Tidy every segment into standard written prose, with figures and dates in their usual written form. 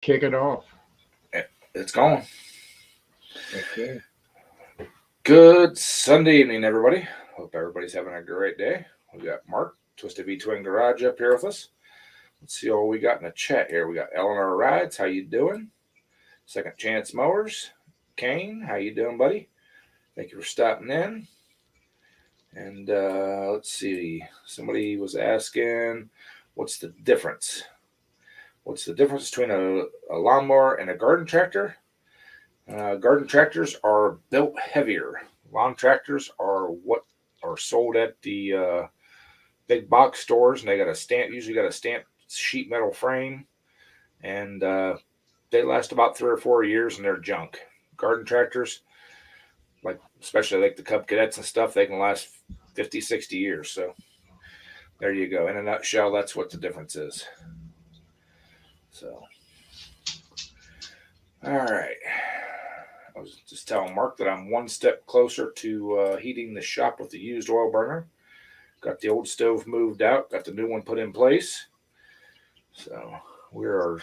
Kick it off. It's going. Okay. Good Sunday evening, everybody. Hope everybody's having a great day. We got Mark, Twisted V Twin Garage, up here with us. Let's see what we got in the chat here. We got Eleanor Rides. How you doing? Second Chance Mowers. Kane, how you doing, buddy? Thank you for stopping in. And let's see. Somebody was asking, what's the difference? What's the difference between a lawnmower and a garden tractor? Garden tractors are built heavier. Lawn tractors are what are sold at the big box stores, and they usually got a stamped sheet metal frame, and they last about 3 or 4 years, and they're junk. Garden tractors, especially like the Cub Cadets and stuff, they can last 50, 60 years. So there you go. In a nutshell, that's what the difference is. So, all right. I was just telling Mark that I'm one step closer to heating the shop with the used oil burner. Got the old stove moved out, got the new one put in place. So we are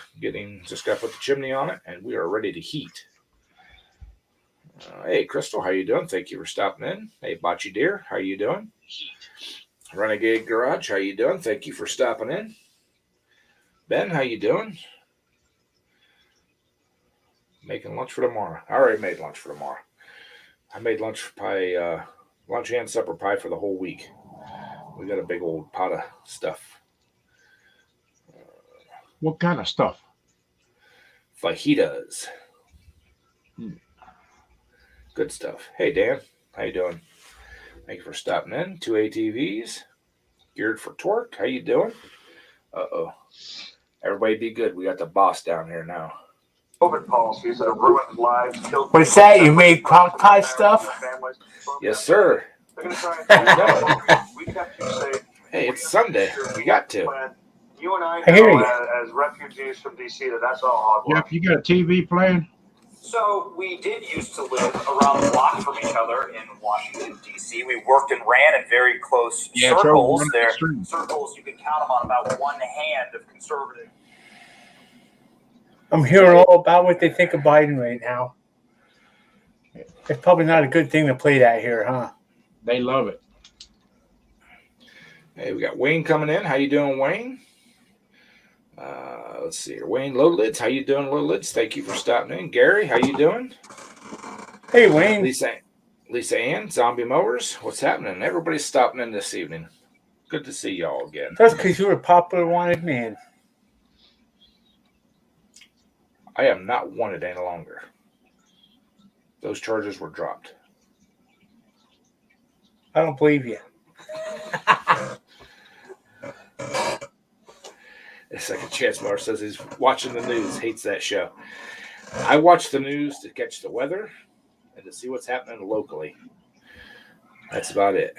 just got to put the chimney on it, and we are ready to heat. Hey, Crystal, how you doing? Thank you for stopping in. Hey, Bocce Deer, how you doing? Renegade Garage, how you doing? Thank you for stopping in. Ben, how you doing? Making lunch for tomorrow. I already made lunch for tomorrow. I made lunch pie, lunch and supper pie for the whole week. We got a big old pot of stuff. What kind of stuff? Fajitas. Good stuff. Hey, Dan. How you doing? Thank you for stopping in. 2 ATVs. Geared for torque. How you doing? Uh-oh. Everybody be good. We got the boss down here now. COVID policies that have ruined lives, killed. What's that? You made crock pie stuff? Yes, sir. They're going to try and we kept you safe. Hey, it's Sunday. We got to. You and I hear know you. As refugees from D.C. that's all hogwash. Jeff, you got a TV playing? So we did used to live around the block from each other in Washington, D.C. We worked and ran in very close circles. There, circles you can count them on about one hand of conservative. I'm hearing all about what they think of Biden right now. It's probably not a good thing to play that here, huh? They love it. Hey, we got Wayne coming in. How you doing, Wayne? Let's see here. Wayne Lowlids. How you doing, Lowlids? Thank you for stopping in. Gary, how you doing? Hey, Wayne. Lisa Ann, Zombie Mowers. What's happening? Everybody's stopping in this evening. Good to see y'all again. That's because you're a popular wanted man. I am not wanted any longer. Those charges were dropped. I don't believe you. The Second Chance Mower says he's watching the news, hates that show. I watch the news to catch the weather and to see what's happening locally. That's about it.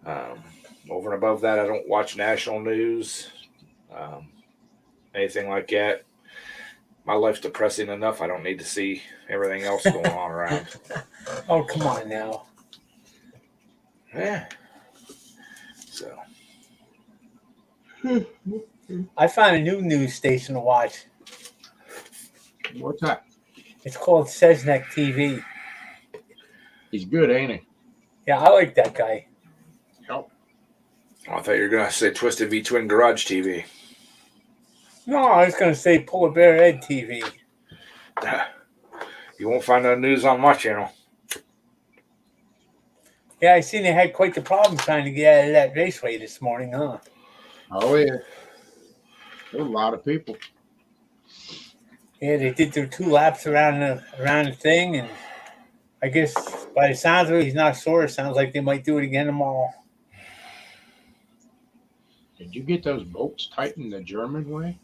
Over and above that, I don't watch national news, anything like that. My life's depressing enough. I don't need to see everything else going on around. Oh, come on now. Yeah. So. I found a new news station to watch. What's that? It's called Sesnek TV. He's good, ain't he? Yeah, I like that guy. Yep. Oh, I thought you were going to say Twisted V Twin Garage TV. No, I was going to say Polar Bear Ed TV. You won't find no news on my channel. Yeah, I seen they had quite the problem trying to get out of that raceway this morning, huh? Oh, yeah. There's a lot of people. Yeah, they did their 2 laps around the thing, and I guess by the sounds of it, he's not sure. It sounds like they might do it again tomorrow. Did you get those bolts tightened the German way?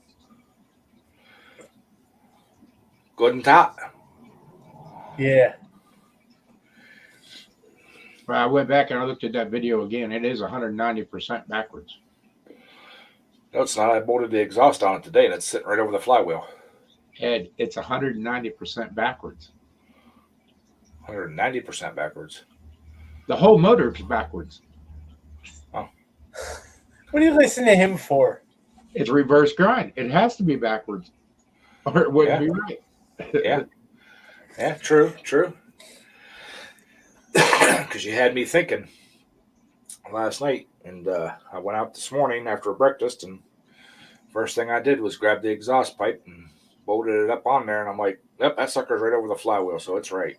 Guten Tag. Yeah. Well, I went back and I looked at that video again. It is 190% backwards. No, it's not. I bolted the exhaust on it today, and it's sitting right over the flywheel. Ed, it's 190% backwards. 190% backwards. The whole motor is backwards. Oh. What do you listen to him for? It's reverse grind. It has to be backwards, or it wouldn't be right. Yeah. Yeah, true. Because you had me thinking last night, and I went out this morning after breakfast, and first thing I did was grab the exhaust pipe and bolted it up on there, and I'm like, yep, that sucker's right over the flywheel, so it's right.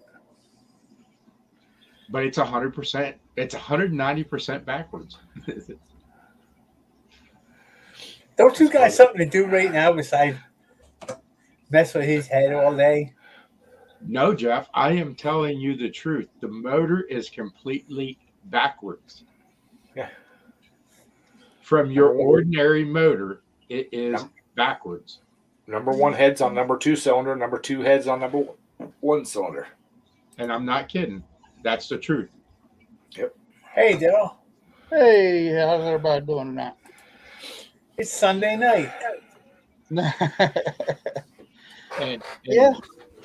But it's 100%. It's 190% backwards. Don't you got something to do right now besides mess with his head all day? No, Jeff, I am telling you the truth. The motor is completely backwards. Yeah. From your ordinary motor, it is backwards. Number one heads on number 2 cylinder, number 2 heads on number 1 cylinder. And I'm not kidding. That's the truth. Yep. Hey, Daryl. Hey, how's everybody doing tonight? It's Sunday night. And Yeah.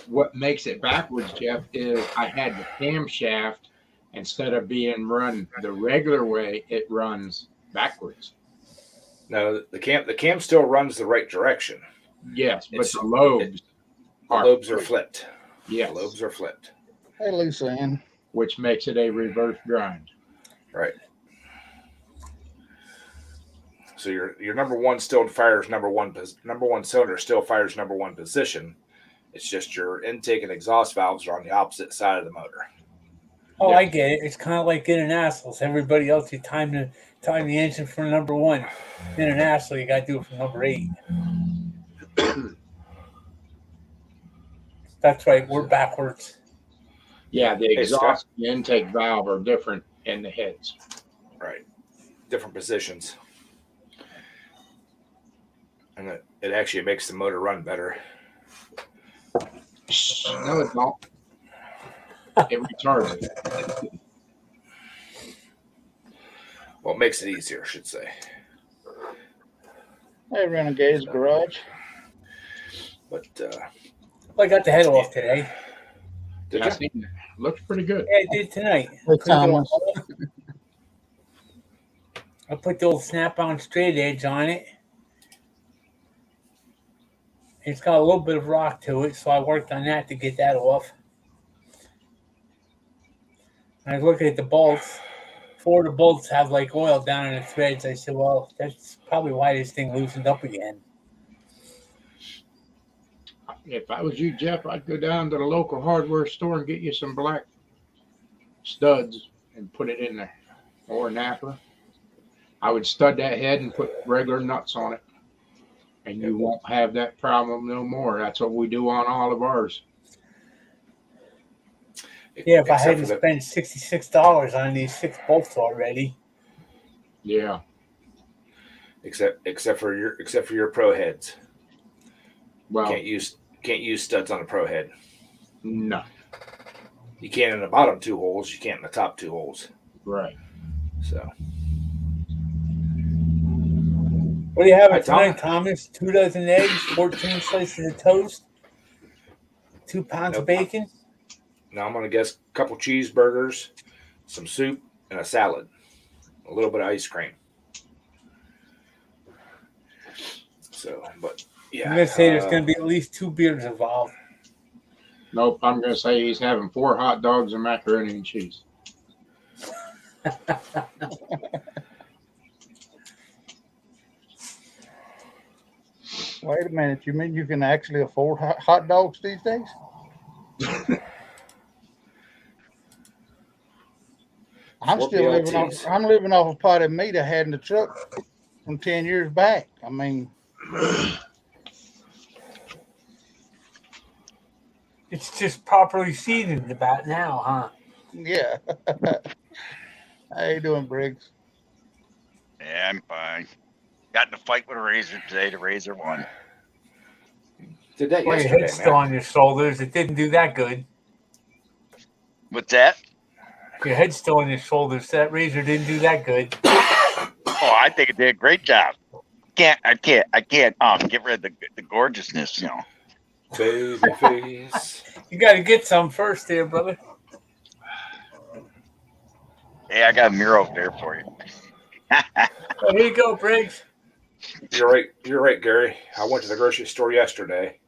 what makes it backwards, Jeff, is I had the camshaft, instead of being run the regular way, it runs backwards. No, the cam still runs the right direction. Yes, but the lobes are flipped. Yes. The lobes are flipped. Hey, Lisa Ann. Which makes it a reverse grind. Right. So your number 1 still fires number one cylinder still fires number 1 position. It's just your intake and exhaust valves are on the opposite side of the motor. Oh, yeah. I get it. It's kind of like internationals. Everybody else, you time the engine for number 1. International, you got to do it for number 8. That's right. We're backwards. Yeah, the exhaust and intake valve are different in the heads. Right. Different positions. And it actually makes the motor run better. No, it don't. It retards it. Well, it makes it easier, I should say. Hey, Renegade's garage. But I got the head off today. Did you? Looks pretty good. Yeah, I did tonight. Hey, Thomas. I put the old snap-on straight edge on it. It's got a little bit of rock to it, so I worked on that to get that off. I was looking at the bolts. 4 of the bolts have like oil down in the threads. I said, well, that's probably why this thing loosened up again. If I was you, Jeff, I'd go down to the local hardware store and get you some black studs and put it in there. Or Napa. I would stud that head and put regular nuts on it. And you won't have that problem no more. That's what we do on all of ours. Yeah, if I hadn't spent $66 on these 6 bolts already. Yeah. Except for your pro heads. Well, can't use studs on a pro head. No. You can in the bottom 2 holes. You can't in the top 2 holes. Right. So. What do you have tonight, Thomas? 2 dozen eggs, 14 slices of toast, 2 pounds of bacon. Now I'm going to guess a couple cheeseburgers, some soup, and a salad. A little bit of ice cream. So, but yeah. I'm going to say there's going to be at least 2 beers involved. Nope, I'm going to say he's having 4 hot dogs and macaroni and cheese. Wait a minute. You mean you can actually afford hot dogs these days? I'm living off a pot of meat I had in the truck from 10 years back. I mean, it's just properly seasoned about now, huh? Yeah. How you doing, Briggs? Yeah, I'm fine. Got in a fight with a razor today. The razor won. Did that Well, yesterday, your head's still on your shoulders. It didn't do that good. What's that? Your head's still on your shoulders. That razor didn't do that good. Oh, I think it did a great job. I can't get rid of the gorgeousness, you know. Baby face. You got to get some first there, brother. Hey, I got a mirror over there for you. Oh, here you go, Briggs. You're right. You're right, Gary. I went to the grocery store yesterday,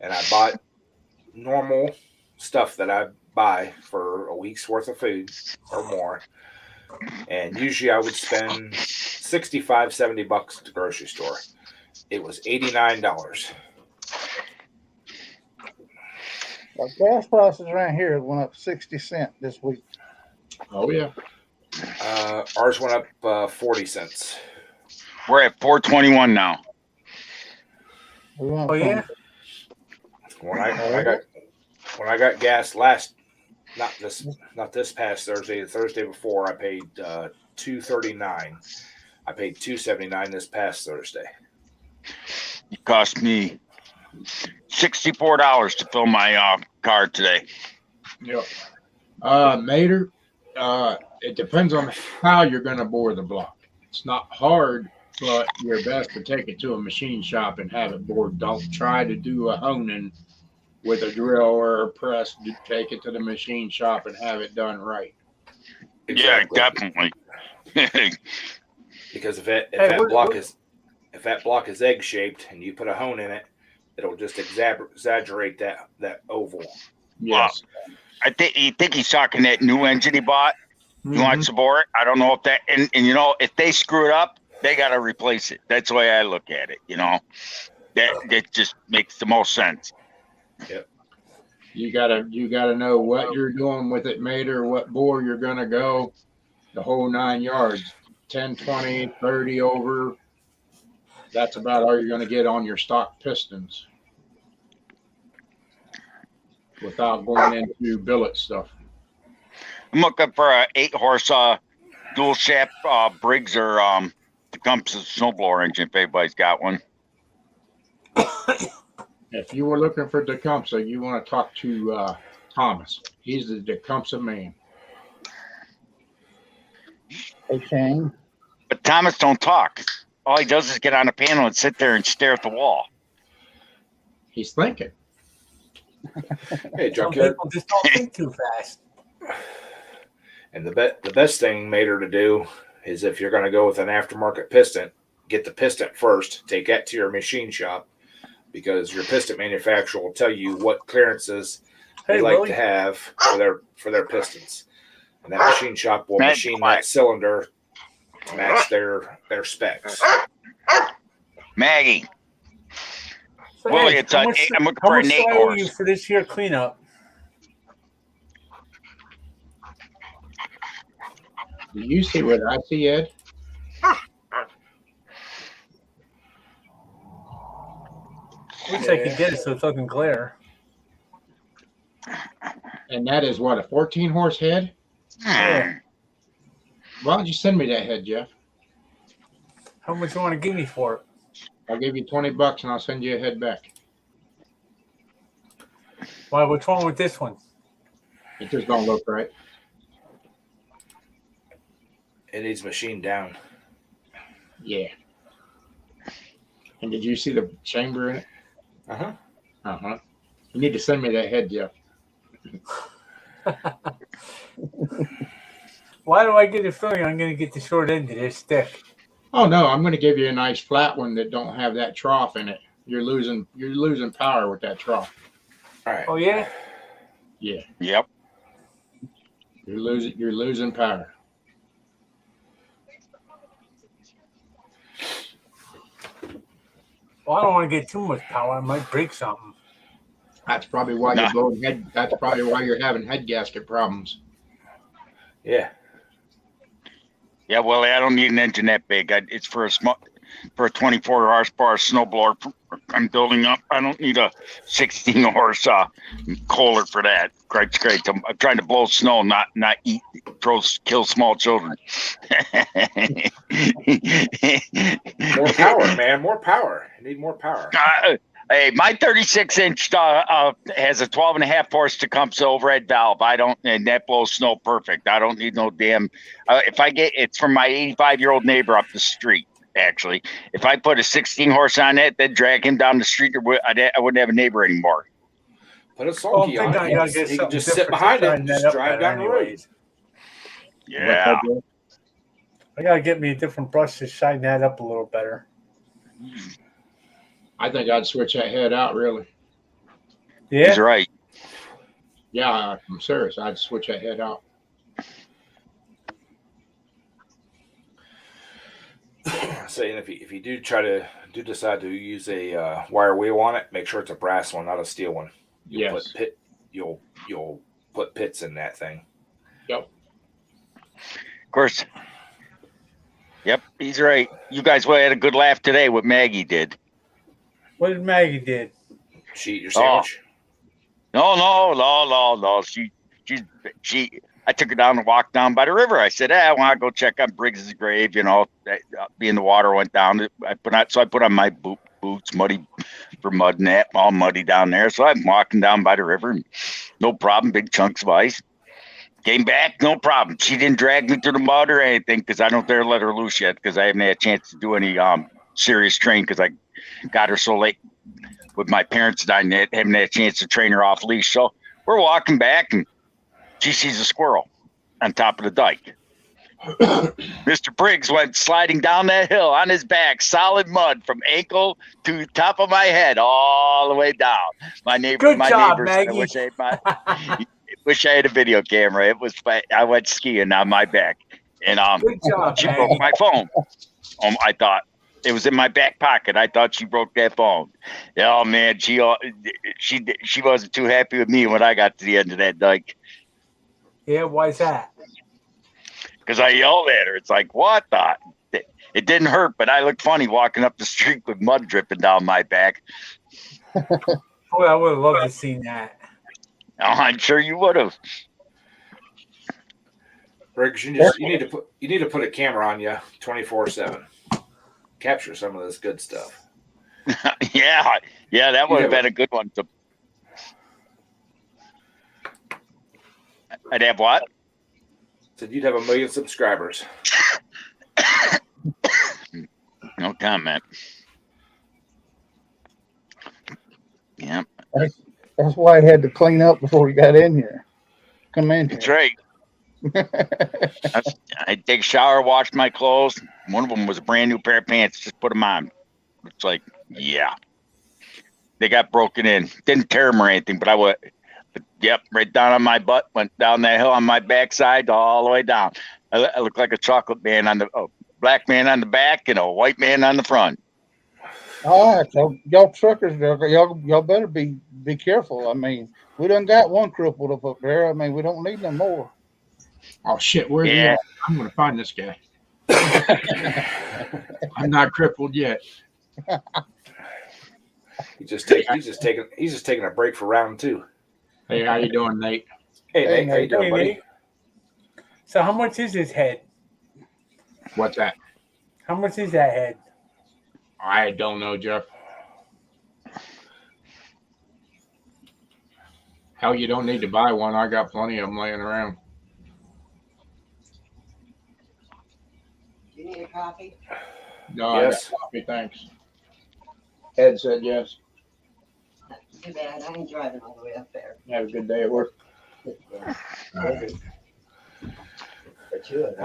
and I bought normal stuff that I buy for a week's worth of food or more. And usually I would spend $65, $70 at the grocery store. It was $89. Well, gas prices around here went up 60 cents this week. Oh yeah. Ours went up 40 cents. We're at 421 now. We went Oh yeah. When I got gas not this past Thursday, the Thursday before, I paid $2.39. I paid $2.79 this past Thursday. It cost me $64 to fill my car today. Yep. Mater, it depends on how you're going to bore the block. It's not hard, but you're best to take it to a machine shop and have it bored. Don't try to do a honing with a drill or a press. Take it to the machine shop and have it done right. Exactly. Yeah, definitely. Because if that block is egg shaped and you put a hone in it, it'll just exaggerate that oval. Yes. I think he's talking that new engine he bought. Mm-hmm. He wants to bore it. I don't know if that and if they screw it up, they got to replace it. That's the way I look at it. That just makes the most sense. Yep. You gotta know what you're doing with it, Mater, what bore you're gonna go, the whole 9 yards. 10, 20, 30 over. That's about all you're gonna get on your stock pistons without going into billet stuff. I'm looking for a 8-horse dual shaft Briggs or Tecumseh snowblower engine if anybody's got one. If you were looking for Tecumseh, you want to talk to Thomas. He's the Tecumseh man. Okay. But Thomas don't talk. All he does is get on a panel and sit there and stare at the wall. He's thinking. Hey, Some junkyard. people just don't think too fast. And the best thing, Mater, to do is if you're going to go with an aftermarket piston, get the piston first. Take that to your machine shop because your piston manufacturer will tell you what clearances they like to have for their pistons, and that machine shop will machine that cylinder to match their specs. Maggie. So, Well, hey, I'm looking for an 8-horse. You for this year cleanup? Do you see what I see, Ed? Wish I could get it so it doesn't glare. And that is what, a 14-horse head? Yeah. Why don't you send me that head, Jeff? How much you want to give me for it? I'll give you $20 and I'll send you a head back. Why? What's wrong with this one? It just don't look right. It needs machined down. Yeah. And did you see the chamber in it? Uh-huh. Uh-huh. You need to send me that head, Jeff. Why do I get the feeling I'm going to get the short end of this stick? Oh no, I'm going to give you a nice flat one that don't have that trough in it. You're losing power with that trough. All right. Oh yeah? Yeah. Yep. You're losing power. Well, I don't want to get too much power. I might break something. That's probably why you're blowing head. That's probably why you're having head gasket problems. Yeah. Yeah, well, I don't need an engine that big. It's for a 24 horsepower snowblower I'm building up. I don't need a 16 horse Kohler for that. Great. I'm trying to blow snow, not eat, kill small children. More power, man. More power. You need more power. Hey, my 36-inch has a 12.5 horse Tecumseh overhead valve. And that blows snow perfect. I don't need no damn. It's from my 85-year-old neighbor up the street. Actually, if I put a 16 horse on it, then drag him down the street, I wouldn't have a neighbor anymore. Put a sulky on it. You can just sit behind it and just drive down the road. Yeah. I gotta get me a different brush to shine that up a little better. I think I'd switch that head out, really. Yeah. He's right. Yeah, I'm serious. I'd switch that head out. Saying if you do decide to use a wire wheel on it, make sure it's a brass one, not a steel one. Yes. You'll put pits in that thing. Yep. Of course. Yep, he's right. You guys had a good laugh today. What Maggie did. What did Maggie did? She eat your sandwich. No. She. I took her down and walked down by the river. I said, I want to go check on Briggs's grave. You know, being the water went down. I put on my boots, muddy for mud and that, all muddy down there. So I'm walking down by the river, and no problem, big chunks of ice. Came back, no problem. She didn't drag me through the mud or anything because I don't dare let her loose yet because I haven't had a chance to do any serious training because I got her so late with my parents dying. Haven't had a chance to train her off leash. So we're walking back and she sees a squirrel on top of the dike. Mr. Briggs went sliding down that hill on his back, solid mud from ankle to top of my head, all the way down. My Good job, neighbors. Maggie. Wish I had a video camera. It was. I went skiing on my back, and Good job, she Maggie. broke my phone. I thought it was in my back pocket. I thought she broke that phone. Oh man, she wasn't too happy with me when I got to the end of that dike. Yeah, why's that? Because I yelled at her. It's like, what the? It didn't hurt, but I looked funny walking up the street with mud dripping down my back. Boy, I would have loved to see that. Oh, I'm sure you would have. Briggs, you need to put a camera on you 24/7. Capture some of this good stuff. yeah, that would have been a good one. I'd have what? Said you'd have 1 million subscribers. No comment. Yeah. That's why I had to clean up before we got in here. Come in here. That's right. I take a shower, wash my clothes. One of them was a brand new pair of pants. Just put them on. It's like, yeah. They got broken in. Didn't tear them or anything, but I would. But yep, right down on my butt. Went down that hill on my backside all the way down. I look like a chocolate man on the black man on the back and a white man on the front. All right, so y'all truckers, y'all better be careful. I mean, we done got one crippled up there. I mean, we don't need no more. Oh shit, where's he at? I'm gonna find this guy. I'm not crippled yet. He's just taking a break for round 2. Hey, how you doing, Nate? Hey Nate, how you doing, buddy? Nate. So how much is his head? What's that? How much is that head? I don't know, Jeff. Hell, you don't need to buy one. I got plenty of them laying around. Do you need a coffee? No, Yes. I got coffee, thanks. Ed said yes. Too bad. I ain't driving all the way up there. Have a good day at work. Hi,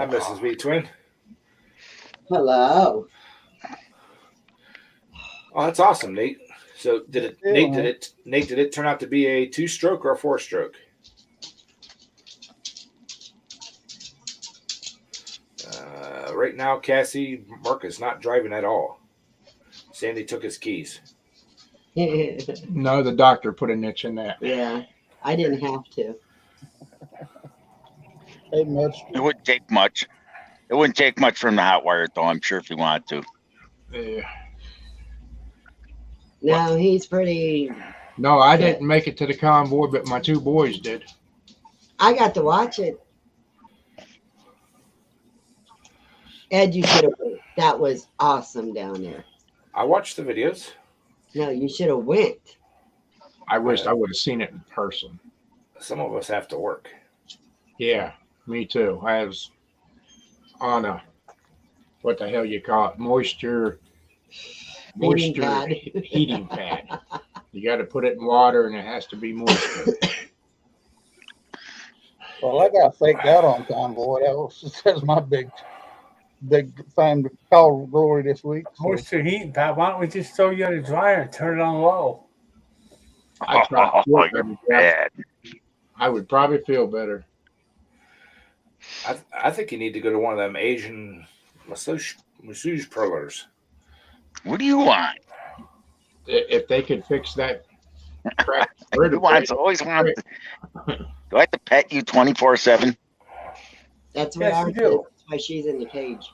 Mrs. V Twin. Hello. Oh, that's awesome, Nate. So did it turn out to be a 2-stroke or a 4-stroke? Right now, Cassie, Mark is not driving at all. Sandy took his keys. No, the doctor put a niche in that. Yeah, I didn't have to. Hey, much. It wouldn't take much. It wouldn't take much from the hot wire, though. I'm sure if you wanted to. Yeah. No, he's pretty. No, I didn't make it to the convoy, but my 2 boys did. I got to watch it. Ed, you should have. That was awesome down there. I watched the videos. No, you should have went. I wished I would have seen it in person. Some of us have to work. Yeah, me too. I was on a, what the hell you call it, moisture heating pad. You got to put it in water and it has to be moisture. Well, I got faked out on convoy. That's my big big find call glory this week. So. Moisture heat, Pat. Why don't we just throw you on the dryer and turn it on low? I try to feel You're better, Jeff. bad. I would probably feel better. I think you need to go to one of them Asian massage parlors. What do you want? If they could fix that crap. He always wants. Do I have to pet you 24/7? That's what Yes, ours you is. do. That's why she's in the cage.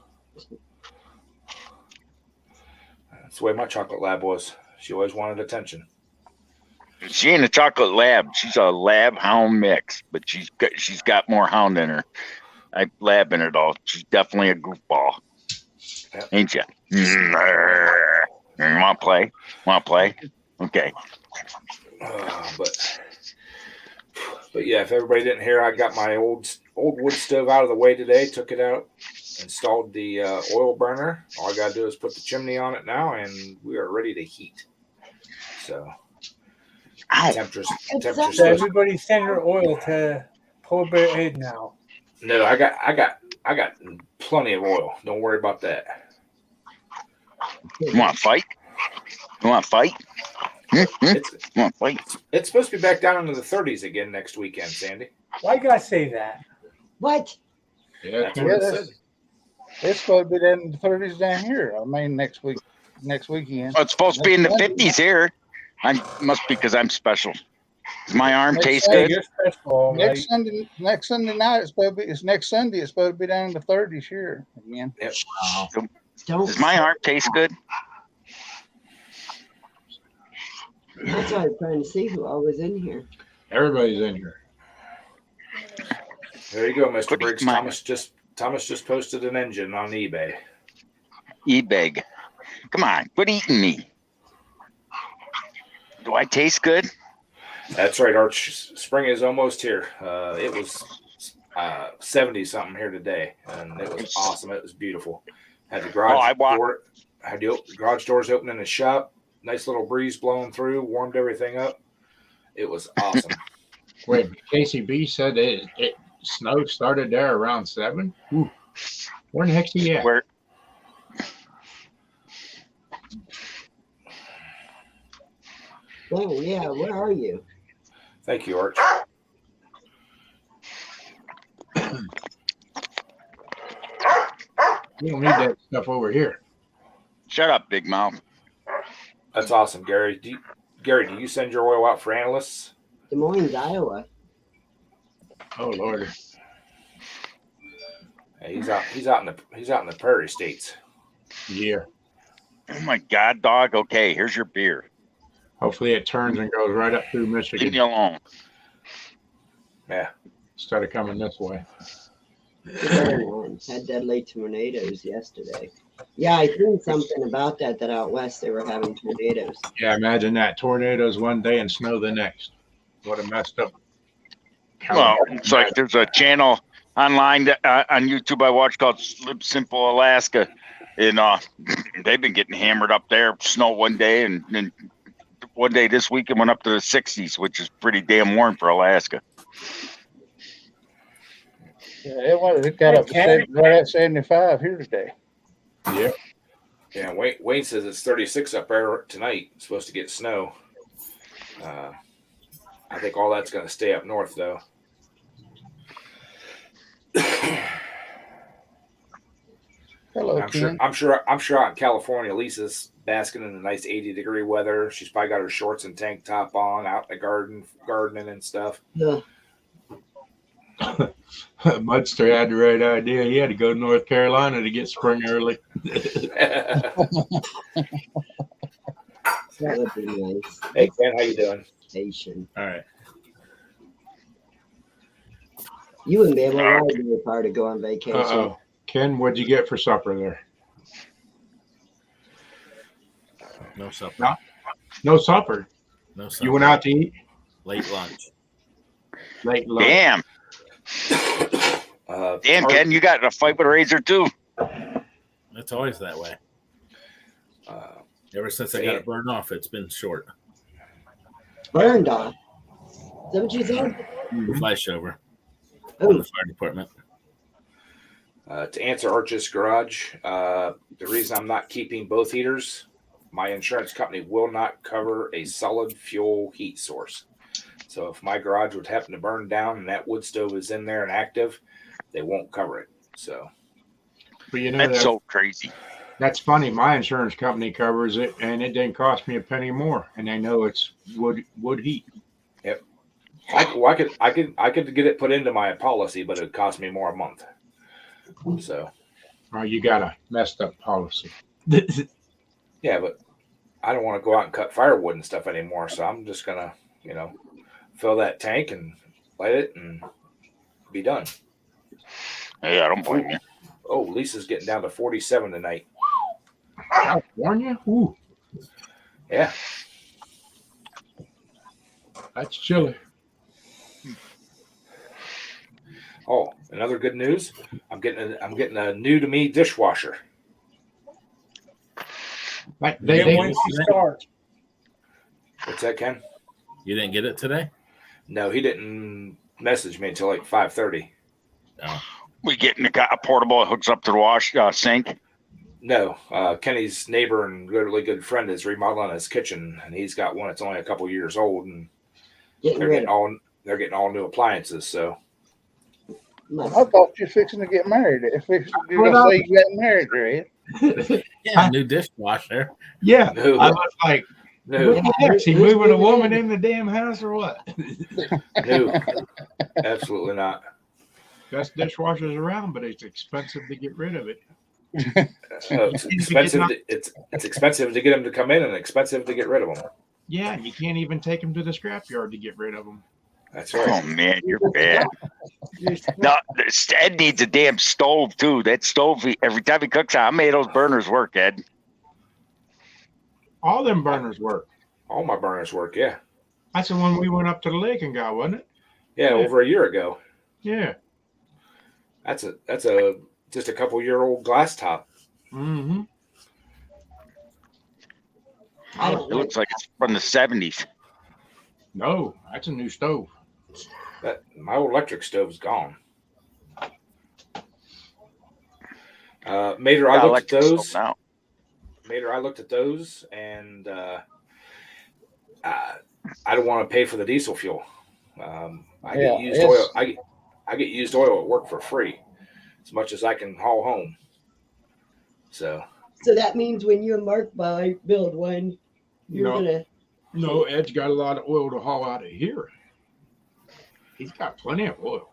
That's the way my chocolate lab was. She always wanted attention. She ain't a chocolate lab. She's a lab hound mix, but she's got more hound in her. I lab in her though. She's definitely a goofball, ain't you? Want to play? Want to play? Okay. But yeah, if everybody didn't hear, I got my old wood stove out of the way today. Took it out, installed the oil burner. All I gotta do is put the chimney on it now, and we are ready to heat. So temperatures. So everybody send her oil to Polar Bear Ed now. No, I got plenty of oil. Don't worry about that. You want to fight? You want to fight? You want to fight? It's supposed to be back down into the 30s again next weekend, Sandy. Why you gotta say that? What? Yeah, That's what it said. It's supposed to be in the 30s down here. I mean, next weekend. Oh, it's supposed to be in the 50s here. I must be because I'm special. Does my arm taste Sunday, good? You're special, all right. Next Sunday night it's next Sunday. It's supposed to be down in the 30s here again. Yep. Don't. Does my arm taste good? That's why I was trying to see who all was in here. everybody's in here. There you go, Mr. What Briggs. is my- Thomas just posted an engine on eBay. E-bag. Come on, quit eating me. Do I taste good? That's right, Arch. Spring is almost here. It was 70 something here today, and it was awesome. It was beautiful. Had the garage garage doors open in the shop. Nice little breeze blowing through, warmed everything up. It was awesome. Wait, KCB said it snow started there around 7. Ooh. Where in the heck's he at? Where? Oh, yeah. Where are you? Thank you, Arch. You don't need that stuff over here. Shut up, big mouth. That's awesome, Gary. Do you send your oil out for analysts? Des Moines, Iowa. Oh Lord. Hey, he's out in the prairie states. Yeah. Oh my God, dog. Okay, here's your beer. Hopefully it turns and goes right up through Leave me Michigan alone. Yeah. instead of coming this way. Had deadly tornadoes yesterday. Yeah, I seen something about that out west they were having tornadoes. Yeah, imagine that. Tornadoes one day and snow the next. What a messed up. Well, it's like there's a channel online that, on YouTube I watch called Live Simple Alaska, and they've been getting hammered up there. Snow one day, and then one day this week it went up to the 60s, which is pretty damn warm for Alaska. Yeah, it got up to right at 75 here today. Yeah. Yeah, Wayne says it's 36 up there tonight. It's supposed to get snow. I think all that's going to stay up north, though. Hello, Ken. I'm sure out in California, Lisa's basking in the nice 80-degree weather. She's probably got her shorts and tank top on, out in the gardening and stuff. Yeah. Mudster had the right idea. He had to go to North Carolina to get spring early. That would be nice. Hey, Ken, how you doing? Vacation. All right. You wouldn't be able to ride in your car to go on vacation. Uh-oh. Ken, what'd you get for supper there? No supper. No supper. No supper. You went out to eat? Late lunch. Late lunch. Damn. Damn, Ken, you got in a fight with a razor too. It's always that way. Ever since I got it burned off, it's been short. Burned off. Is that what you said? Flash over. Oh. In the fire department. To answer Arch's garage, the reason I'm not keeping both heaters, my insurance company will not cover a solid fuel heat source. So if my garage would happen to burn down and that wood stove is in there and active, they won't cover it. So, But you know That's that, so crazy. that's funny. My insurance company covers it, and it didn't cost me a penny more. And they know it's wood heat. yep. I could get it put into my policy, but it would cost me more a month. So, Well, you got a messed up policy. yeah, but I don't want to go out and cut firewood and stuff anymore. So I'm just gonna, fill that tank and light it and be done. Yeah, I don't blame you. Oh, Lisa's getting down to 47 tonight. California? Ooh, Yeah. that's chilly. Oh, another good news. I'm getting a new to me dishwasher. Like, Then they once you start, What's that, Ken? You didn't get it today? No, he didn't message me until like 5:30. No. We getting a portable that hooks up to the wash sink. No, Kenny's neighbor and really good friend is remodeling his kitchen, and he's got one that's only a couple years old, and Getting they're rid getting all new appliances. So of I thought you were fixing to get married. If you're gonna say you got married, right? Yeah, new dishwasher. Yeah, no, I was like, no, what the heck? Is he moving a woman in the damn house or what? no, absolutely not. Best dishwashers around, but it's expensive to get rid of it. It's expensive. It's expensive to get them to come in, and expensive to get rid of them. Yeah, you can't even take them to the scrapyard to get rid of them. That's Oh right. man, you're bad. No, Ed needs a damn stove too. That stove, every time he cooks, how many of those burners work, Ed? All them burners work. All my burners work. Yeah, That's the one we went up to the lake and got, wasn't it? yeah. Over a year ago. Yeah. That's a just a couple year old glass top. Mm-hmm. I It don't looks like it's from the 70s. No, that's a new stove. That my old electric stove's gone. Mater, I looked at those. Now. Mater, I looked at those, and I don't want to pay for the diesel fuel. I get used oil. I get used oil at work for free, as much as I can haul home. So that means when you and Mark build one, you're gonna. No, Ed's got a lot of oil to haul out of here. He's got plenty of oil.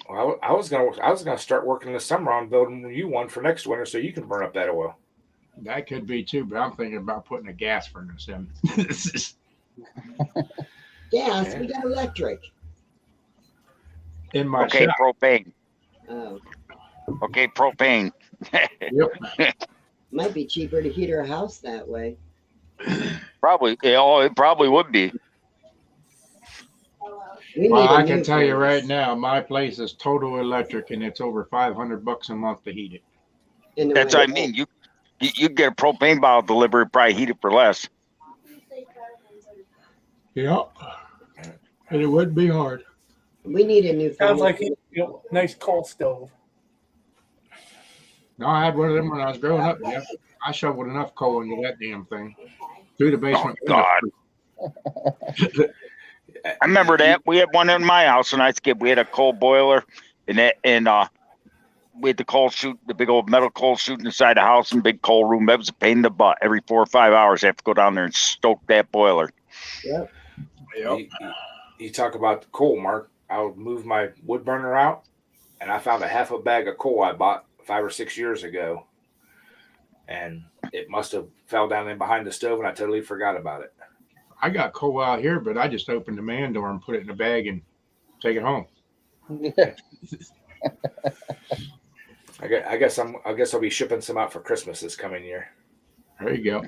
well, I was gonna start working this summer on building you one for next winter, so you can burn up that oil. That could be too, but I'm thinking about putting a gas furnace in. Gas, we got electric. In my Okay, shop. propane. Oh, Okay, propane. Yep. might be cheaper to heat our house that way. Probably. It probably would be. We Well, need a I new can tell you furnace. right now, my place is total electric, and it's over $500 a month to heat it. In the That's what I winter. mean. You get a propane bottle delivered, probably heat it for less. Yep. And it would be hard. We need a new sounds furnace. like a nice coal stove. No, I had one of them when I was growing up. Yeah, I shoveled enough coal into that damn thing through the basement. Oh, God. I remember that. We had one in my house when I was a kid. We had a coal boiler, and we had the coal chute, the big old metal coal chute inside the house and big coal room. That was a pain in the butt. Every 4 or 5 hours, I have to go down there and stoke that boiler. Yep. Yep. You talk about the coal, Mark. I would move my wood burner out, and I found a half a bag of coal I bought 5 or 6 years ago, and it must have fell down in behind the stove, and I totally forgot about it. I got coal out here, but I just opened the man door and put it in a bag and take it home. I guess I'll be shipping some out for Christmas this coming year. There you go.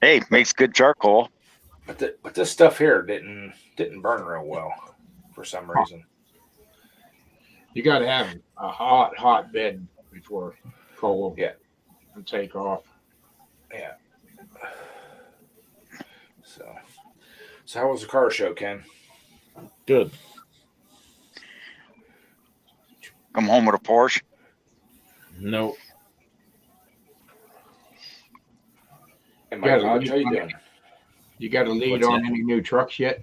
Hey, makes good charcoal. But this stuff here didn't burn real well for some reason. You got to have a hot bed before coal and take off. Yeah. So how was the car show, Ken? Good. Did Come home with a Porsche. Nope. And Mike Hodge, how you doing? You got a lead What's on that? any new trucks yet?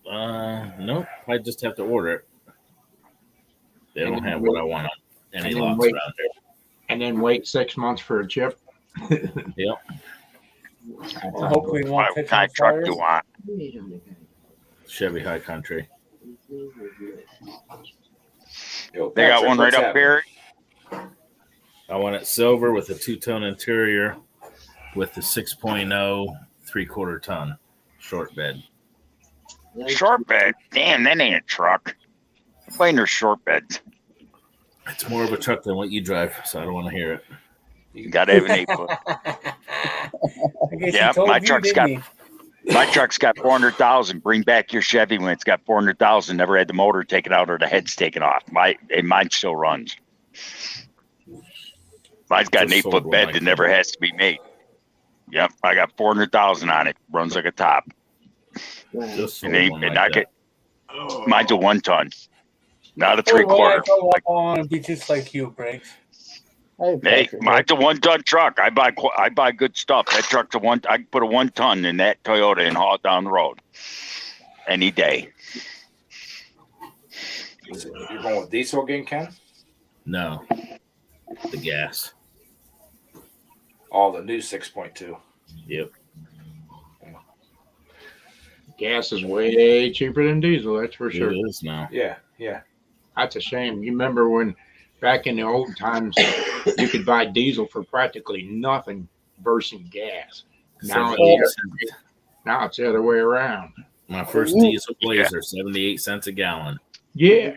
Nope. I just have to order it. They And don't then have wait- what I want on any and then lots wait. around here. And then wait 6 months for a chip? Yep. Well, hopefully, it What won't catch kind on of truck fire. do you want? Chevy High Country. Yo, They got Patrick, one right what's up happening? here. I want it silver with a 2-tone interior with the 6.0 3/4 ton short bed. Short bed. Damn, that ain't a truck. Playing their short beds. It's more of a truck than what you drive, so I don't want to hear it. You gotta have an 8-foot. I guess Yeah, he told my you, truck's didn't got- My truck's got 400,000. Bring back your Chevy when it's got 400,000. Never had the motor taken out or the heads taken off. Mine still runs. Mine's got an Just sold 8-foot one bed like that that. never has to be made. Yep, I got 400,000 on it. Runs like a top. Just sold And, one and like I get mine's a 1-ton, not a he? Well, when I 3/4. grow up, I want to be just like you, Briggs. Hey, Hey, Patrick, mine's a 1-ton truck. I buy good stuff. That truck's I can put a 1-ton in that Toyota and haul it down the road any day. You're going with diesel again, Ken? No. The gas. All the new 6.2. Yep. Gas is way cheaper than diesel, that's for sure. It is now. Yeah, yeah. That's a shame. You remember when back in the old times you could buy diesel for practically nothing versus gas. Now, 78 it's, cents. now it's the other way around. My first diesel Blazer, 78 cents a gallon. Yeah.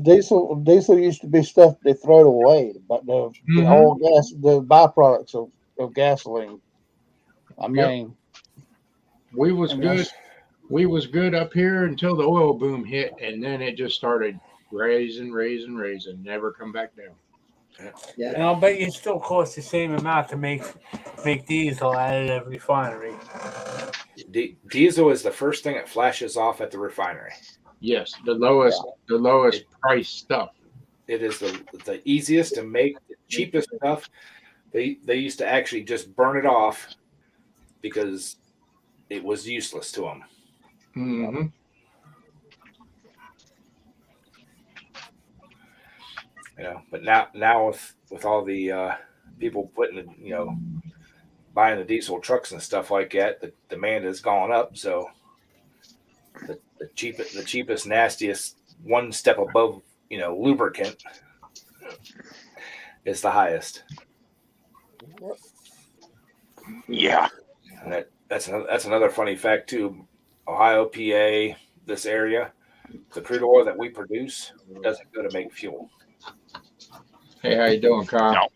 Diesel used to be stuff they throw away, but the Mhm. old gas, the byproducts of gasoline. I mean, We was and good. that's- We was good up here until the oil boom hit, and then it just started raising, never come back down. And I'll bet you it still costs the same amount to make diesel at a refinery. Diesel is the first thing that flashes off at the refinery. Yes, the lowest price stuff. It is the easiest to make, the cheapest stuff. They used to actually just burn it off because it was useless to them. Mm-hmm. You know, but now with all the people putting buying the diesel trucks and stuff like that, the demand has gone up. So the cheapest, nastiest, one step above lubricant is the highest. Yeah. And that's another funny fact too. Ohio, PA, this area, the crude oil that we produce doesn't go to make fuel. Hey, how you doing, Kyle? No.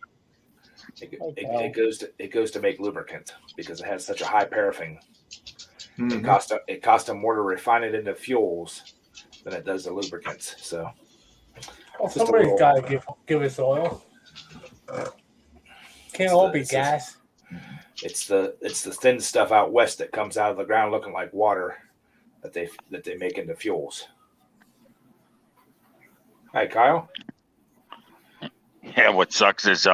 It goes to make lubricant because it has such a high paraffin. Mhm. It costs them more to refine it into fuels than it does the lubricants. So Well, Just a somebody's little- got to give us oil. Can't all be gas. it's the thin stuff out west that comes out of the ground looking like water that they make into fuels. Hi, Kyle. Yeah, what sucks is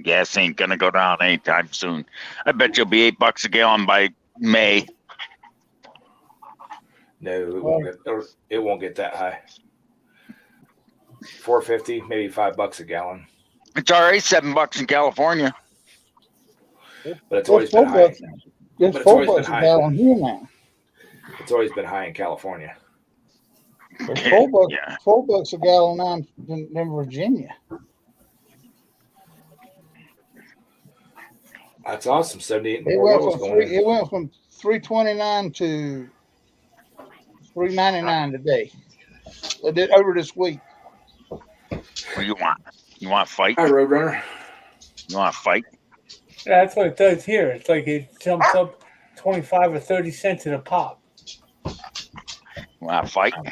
gas ain't gonna go down anytime soon. I bet you'll be $8 a gallon by May. No, it won't get that high. $4.50, maybe $5 a gallon, It's already $7 in California. but it's always been high. It's But it's always $4 been a high. gallon here now. It's always been high in California. It's $4, Yeah. $4 a gallon now in Virginia. That's awesome. 78 It more went wells from going in. it went from $3.29 to $3.99 today. It did over this week. What do you want? You want to fight? Hi, Roadrunner. You want to fight? Yeah, that's what it does here. It's like it jumps up 25 or 30 cents in a pop. You want to fight? You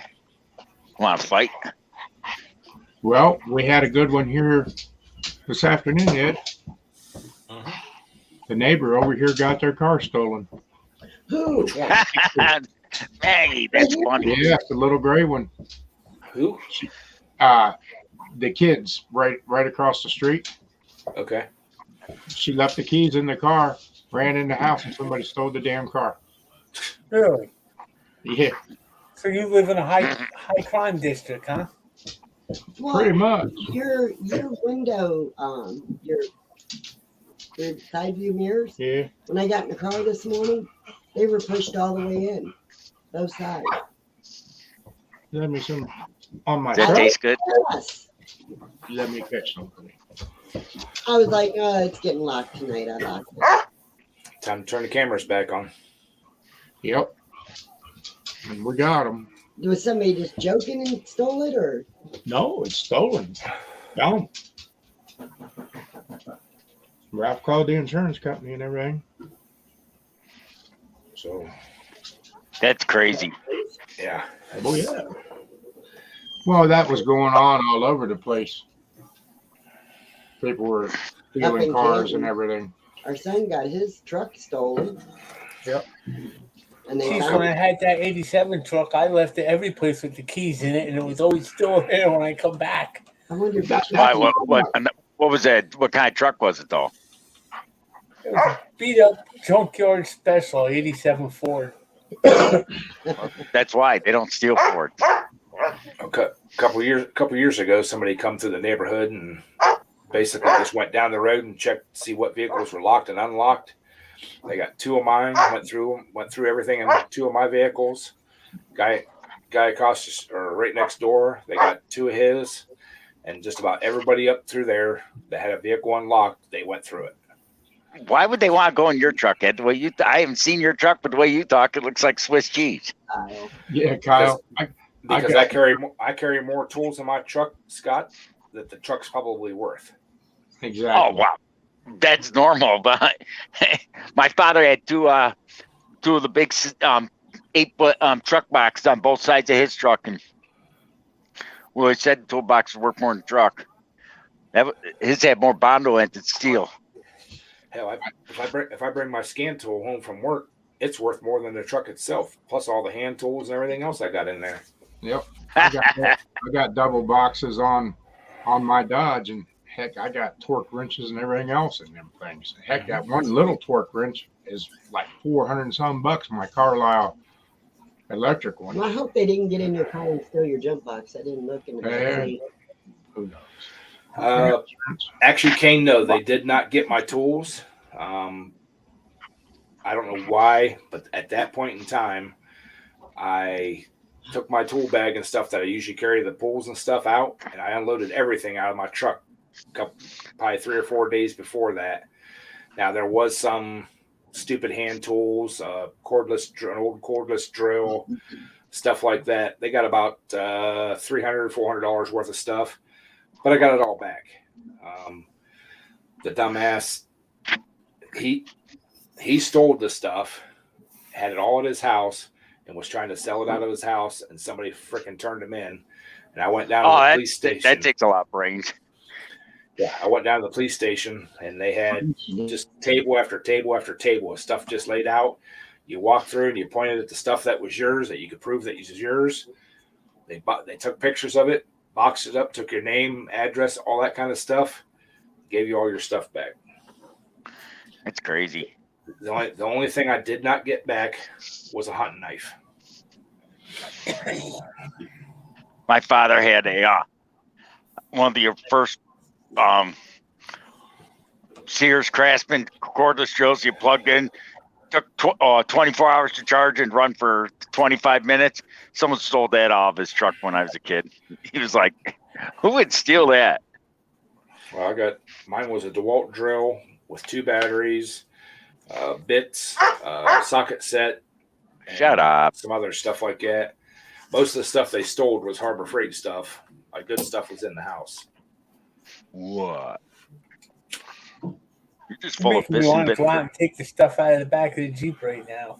want to fight? Well, we had a good one here this afternoon, Ed. The neighbor over here got their car stolen. Which one? Maggie, that's funny. Yeah, the little gray one. Who? The kids right across the street. Okay. She left the keys in the car, ran in the house, and somebody stole the damn car. Really? Yeah, So you live in a high crime district, huh? pretty much. Your window, your side view mirrors. Yeah. When I got in the car this morning, they were pushed all the way in, both sides. Let me some on my Does that truck. taste good? Yes. Let me catch something. I was like, oh, it's getting locked tonight. I locked it. Time to turn the cameras back on. Yep. And we got them. Was somebody just joking and stole it, or? No, it's stolen. Gone. Ralph called the insurance company and everything. So, That's crazy. yeah. Oh yeah. Well, that was going on all over the place. People were stealing in cars Canton. and everything. Our son got his truck stolen. Yep. And they Geez, found when I had that 87 truck, I left it every place with the keys in it, and it was always still there when I come back. I wonder if That's Why, what was that? What kind of truck was it though? It was a beat up junkyard special 87 Ford. That's why they don't steal Ford. A couple years ago, somebody come through the neighborhood and basically just went down the road and checked to see what vehicles were locked and unlocked. They got two of mine, went through everything in two of my vehicles. Guy across or right next door, they got two of his, and just about everybody up through there that had a vehicle unlocked, they went through it. Why would they want to go in your truck, Ed? The way you, I haven't seen your truck, but the way you talk, it looks like Swiss cheese. Yeah, Kyle. Because I carry more tools in my truck, Scott, that the truck's probably worth. Exactly. Oh wow, that's normal. But my father had two of the big 8-foot truck boxes on both sides of his truck, and well, he said the toolbox was worth more than the truck. His had more bondo in it than steel. Hell, if I bring my scan tool home from work, it's worth more than the truck itself, plus all the hand tools and everything else I got in there. Yep. I got double boxes on my Dodge, and heck, I got torque wrenches and everything else in them things. Heck, that one little torque wrench is like $400 and some bucks. My Carlisle electric one. Well, I hope they didn't get in your car and steal your jump box. I didn't look in the back seat. Who knows? Actually, Kane, no, they did not get my tools. I don't know why, but at that point in time, I took my tool bag and stuff that I usually carry the pulls and stuff out, and I unloaded everything out of my truck probably 3 or 4 days before that. Now, there was some stupid hand tools, an old cordless drill, stuff like that. They got about $300, $400 worth of stuff, but I got it all back. The dumbass, he stole the stuff, had it all at his house, and was trying to sell it out of his house, and somebody freaking turned him in. And I went down to the police station. That takes a lot of brains. Yeah, I went down to the police station, and they had just table after table after table of stuff just laid out. You walked through, and you pointed at the stuff that was yours, that you could prove that it was yours. They took pictures of it, boxed it up, took your name, address, all that kind of stuff, gave you all your stuff back. That's crazy. The only thing I did not get back was a hunting knife. My father had a one of the first Sears Craftsman cordless drills you plugged in. Took 24 hours to charge and run for 25 minutes. Someone stole that off his truck when I was a kid. He was like, "Who would steal that?" Well, mine was a DeWalt drill with 2 batteries, bits, socket set. Shut up. Some other stuff like that. Most of the stuff they stole was Harbor Freight stuff. My good stuff was in the house. What? You're just full of Making me piss want and to go out vinegar. and take the stuff out of the back of the Jeep right now.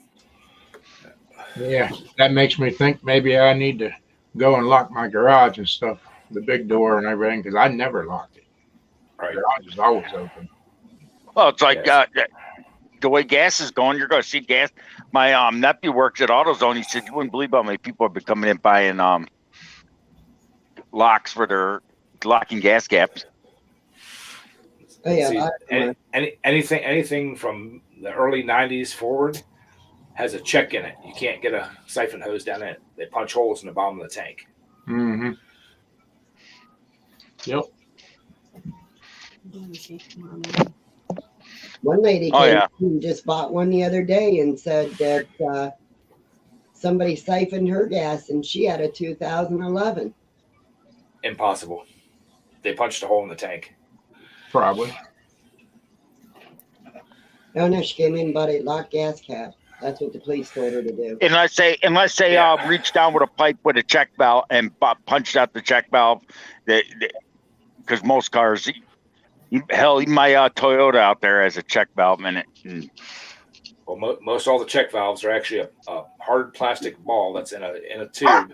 Yeah, that makes me think maybe I need to go and lock my garage and stuff, the big door and everything, because I never locked it. Right. The garage is always open. Well, it's like Yes. the way gas is going, you're going to see gas. My nephew works at AutoZone. He said, you wouldn't believe how many people have been coming in buying locks for their locking gas caps. Oh yeah, See, lots of them anything from the early '90s forward has a check in it. You can't get a siphon hose down in it. They punch holes in the bottom of the tank. Mm-hmm. Yep. One lady Oh, came yeah. and just bought one the other day and said that somebody siphoned her gas and she had a 2011. Impossible. They punched a hole in the tank. Probably. Oh no, she came in and bought a locked gas cap. That's what the police told her to do. Unless they Yeah. reached down with a pipe with a check valve and punched out the check valve, because most cars, hell, even my Toyota out there has a check valve in it. And Well, most all the check valves are actually a hard plastic ball that's in a tube,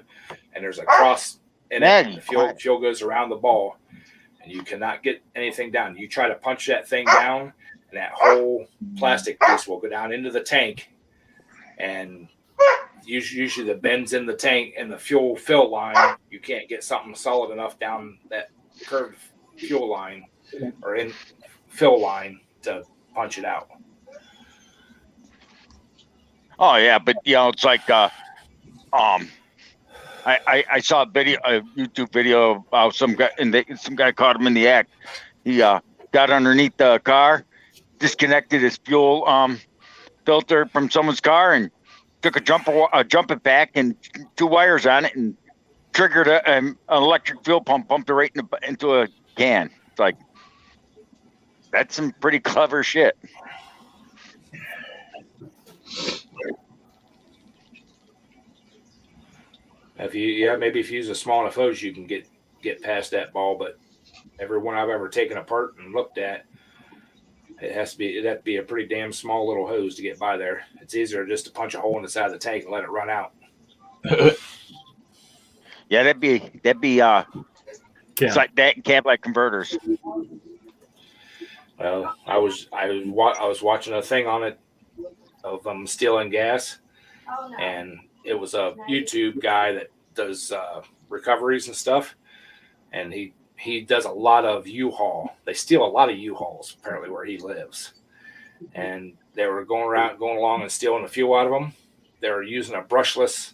and there's a cross in it. And the fuel goes around the ball, and you cannot get anything down. You try to punch that thing down, and that whole plastic piece will go down into the tank, and usually the bends in the tank and the fuel fill line. You can't get something solid enough down that curved fuel line or in fill line to punch it out. oh yeah, but it's like I saw a YouTube video of some guy, and some guy caught him in the act. He got underneath the car, disconnected his fuel filter from someone's car, and took a jumper pack and 2 wires on it, and triggered an electric fuel pump, pumped it right into a can. It's like, that's some pretty clever shit. Maybe if you use a small enough hose, you can get past that ball. But every one I've ever taken apart and looked at, it'd have to be a pretty damn small little hose to get by there. It's easier just to punch a hole in the side of the tank and let it run out. Yeah, that'd be it's like that and Cadillac converters. Well, I was watching a thing on it of them stealing gas, and it was a YouTube guy that does recoveries and stuff, and he does a lot of U-Haul. They steal a lot of U-Hauls apparently where he lives, and they were going along and stealing the fuel out of them. They were using a brushless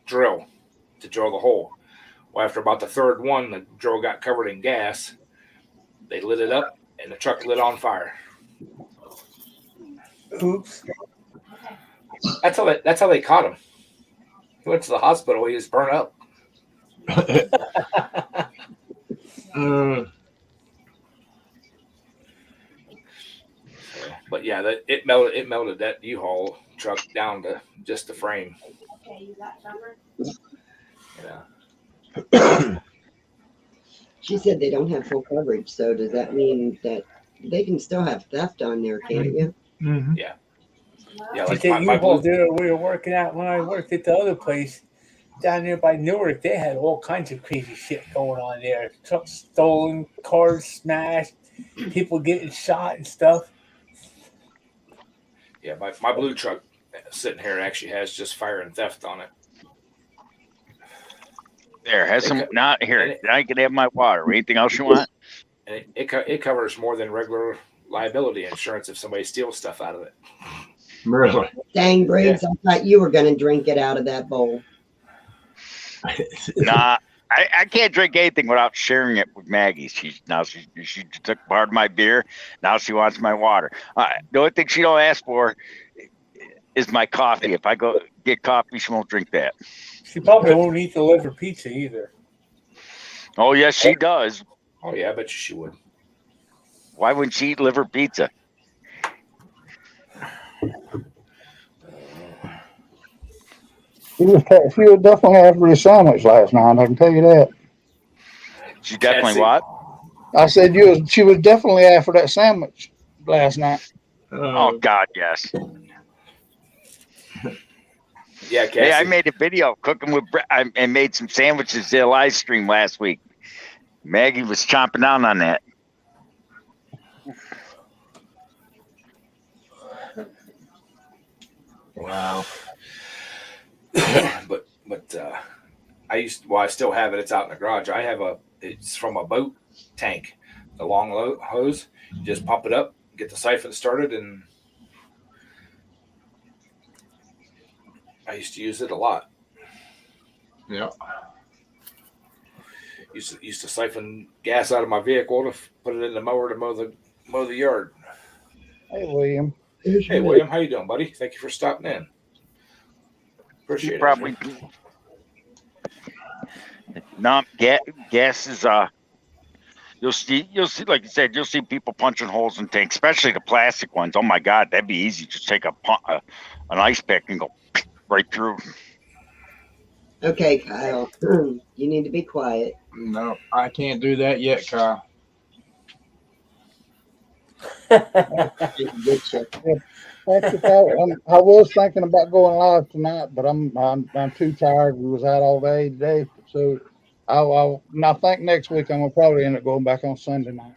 drill to drill the hole. Well, after about the third one, the drill got covered in gas. They lit it up, and the truck lit on fire. Oops. That's how they caught him. He went to the hospital. He was burnt up. But yeah, it melted that U-Haul truck down to just the frame. Okay, you got covered? Yeah. She said they don't have full coverage, so does that mean that they can still have theft on there, can't you? Mm-hmm. Yeah. Like my there we were working out when I worked at the other place down there by Newark. They had all kinds of crazy shit going on there. Trucks stolen, cars smashed, people getting shot and stuff. Yeah, my blue truck sitting here actually has just fire and theft on it. There, has some not here. I can have my water. Anything else you want? And it covers more than regular liability insurance if somebody steals stuff out of it. Really? Dang, Briggs, yeah. I thought you were going to drink it out of that bowl. Nah, I can't drink anything without sharing it with Maggie. She took part of my beer. Now she wants my water. The only thing she don't ask for is my coffee. If I go get coffee, she won't drink that. She probably won't eat the liver pizza either. Oh, yes, she does. Oh, yeah, I bet you she would. Why wouldn't she eat liver pizza? She was definitely after the sandwich last night, I can tell you that. She definitely what? I said she was definitely after that sandwich last night. Oh, God, yes. Yeah, Cassie. Hey, I made a video cooking with I made some sandwiches to live stream last week. Maggie was chomping down on that. Wow. but I still have it. It's out in the garage. It's from a boat tank, the long hose. You just pump it up, get the siphon started, and I used to use it a lot. Yeah. Used to siphon gas out of my vehicle to put it in the mower to mow the yard. Hey, William. Hey, William, how you doing, buddy? Thank you for stopping in. Appreciate it. Probably. No, gas is you'll see, like you said, you'll see people punching holes in tanks, especially the plastic ones. Oh my God, that'd be easy. Just take an ice pick and go right through. Okay, Kyle, you need to be quiet. No, I can't do that yet, Kyle. Get you. I was thinking about going live tonight, but I'm too tired. We was out all day today, so I think next week I'm gonna probably end up going back on Sunday night.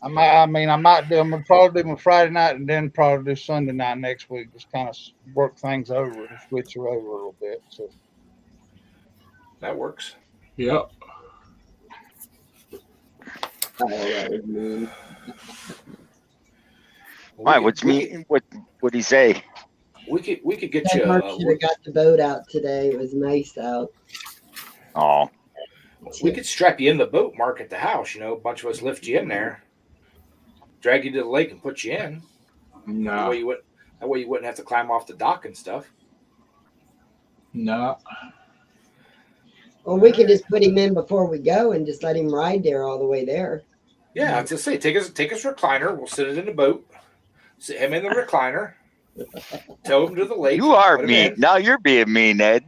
I'm gonna probably do my Friday night and then probably do Sunday night next week. Just kind of work things over and switch her over a little bit. So that works. Yep. Why? What's me? What he say? We could get That you. Mark should have got the boat out today. It was nice out. Oh, we could strap you in the boat, Mark, at the house. A bunch of us lift you in there, drag you to the lake, and put you in. No. That way you wouldn't have to climb off the dock and stuff. No. Well, we could just put him in before we go and just let him ride there all the way there. Yeah, I was just say take his recliner. We'll sit it in the boat. Sit him in the recliner. Tow him to the lake. you are mean. Now you're being mean, Ed.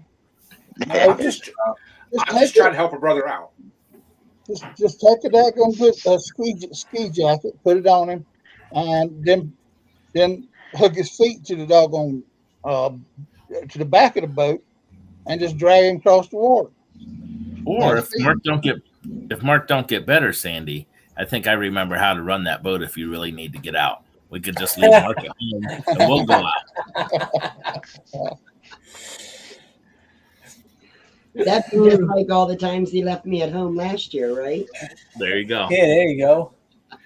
I'm just trying to help a brother out. Just take a daggone ski jacket, put it on him, and then hook his feet to the doggone to the back of the boat, and just drag him across the water. Or if Mark don't get better, Sandy, I think I remember how to run that boat. If you really need to get out, we could just leave Mark at home and we'll go out. That'd be just like all the times he left me at home last year, right? There you go. Yeah, there you go.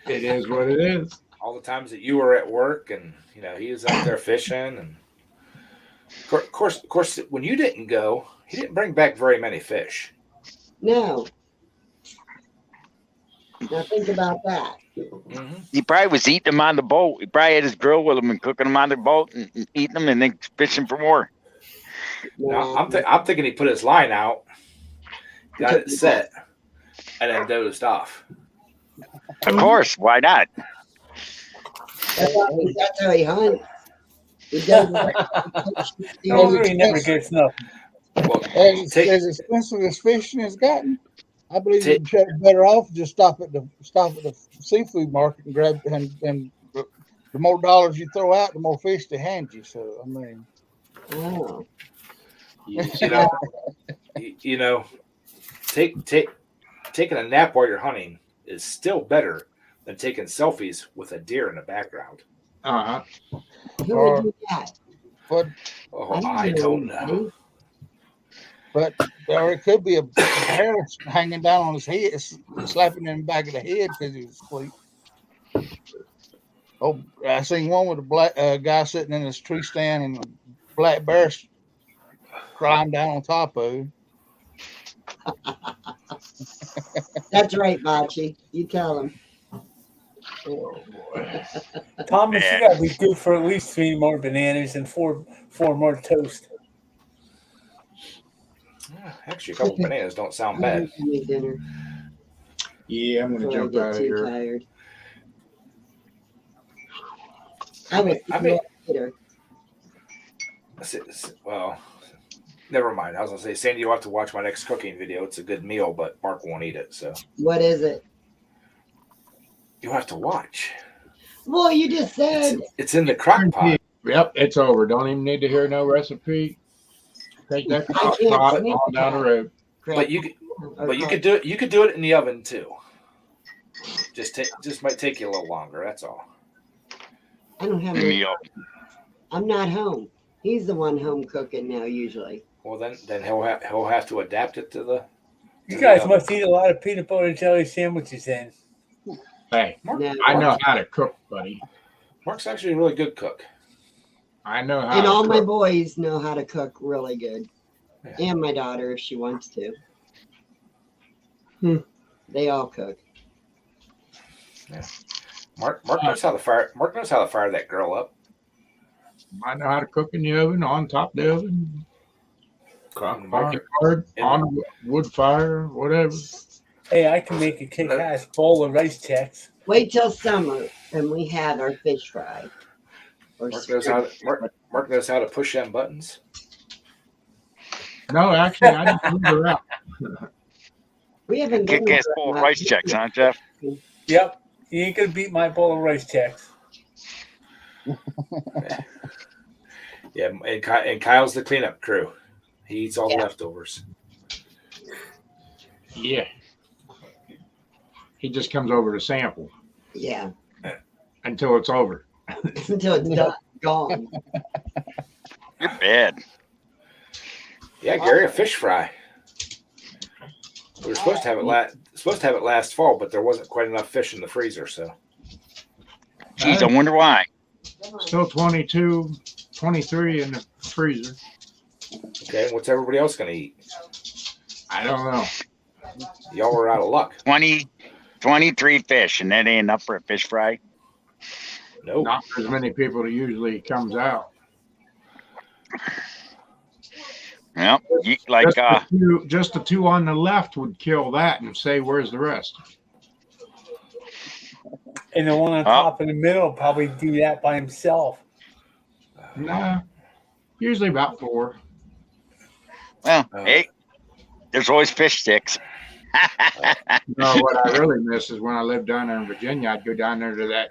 It is what it is. All the times that you were at work and he was out there fishing, and of course when you didn't go, he didn't bring back very many fish. No. Now think about that. Mm-hmm. He probably was eating them on the boat. He probably had his grill with him and cooking them on the boat and eating them and then fishing for more. No, I'm thinking he put his line out, got it set, and then dozed off. Of course, why not? That's how he hunts. He never gets nothing. Well, As expensive as fishing has gotten, I believe you'd be better off just stop at the seafood market and grab and the more dollars you throw out, the more fish they hand you. So I mean, oh. Taking a nap while you're hunting is still better than taking selfies with a deer in the background. Uh-huh. Who would do that? But I don't know. But or it could be a hair hanging down on his head, slapping in the back of the head because he was asleep. Oh, I seen one with a black guy sitting in his tree stand and a black bear climbed down on top of him. That's right, Bocce. You tell him. Oh, boy. Thomas, you gotta be good for at least 3 more bananas and four more toast. Actually, a couple bananas don't sound bad. Make dinner. Yeah, I'm going to jump out of here. Tired. I mean, later. Well, never mind. I was going to say, Sandy, you'll have to watch my next cooking video. It's a good meal, but Mark won't eat it. So What is it? you'll have to watch. Well, you just said. It's in the crock pot. Yep, it's over. Don't even need to hear no recipe. Take that crock pot on down the road. But you could do it. You could do it in the oven too. Just might take you a little longer. That's all. I don't have any. I'm not home. He's the one home cooking now, usually. Well, then he'll have to adapt it to the. You guys must eat a lot of peanut butter and jelly sandwiches then. Hey, Mark, I know how to cook, buddy. Mark's actually a really good cook. I know how And to all cook. my boys know how to cook really good. Yeah. And my daughter, if she wants to. They all cook. Yeah. Mark knows how to fire. Mark knows how to fire that girl up. I know how to cook in the oven, on top of the oven, Crock on pot. the hard, on the wood fire, whatever. Hey, I can make a kick-ass bowl of rice checks. Wait till summer and we have our fish fry. Or Mark knows how to push them buttons. No, actually, I didn't move her out. we haven't done Kick-ass bowl of rice checks, huh, Jeff? Yep. You ain't gonna beat my bowl of rice checks. Yeah, and Kyle's the cleanup crew. He eats all the leftovers. Yeah. He just comes over to sample Yeah. until it's over. Until it's gone. You're bad. Yeah, Gary, a fish fry. We were supposed to have it last fall, but there wasn't quite enough fish in the freezer. So, Geez, I wonder why. Still 22, 23 in the freezer. okay, what's everybody else going to eat? I don't know. Y'all were out of luck. 23 fish, and that ain't enough for a fish fry. Nope. Not as many people that usually comes out. Yep. Like just the two on the left would kill that and say, "Where's the rest?" And the one on top in the middle will probably do that by himself. Nah, usually about 4. well, hey, there's always fish sticks. No, what I really miss is when I lived down there in Virginia, I'd go down there to that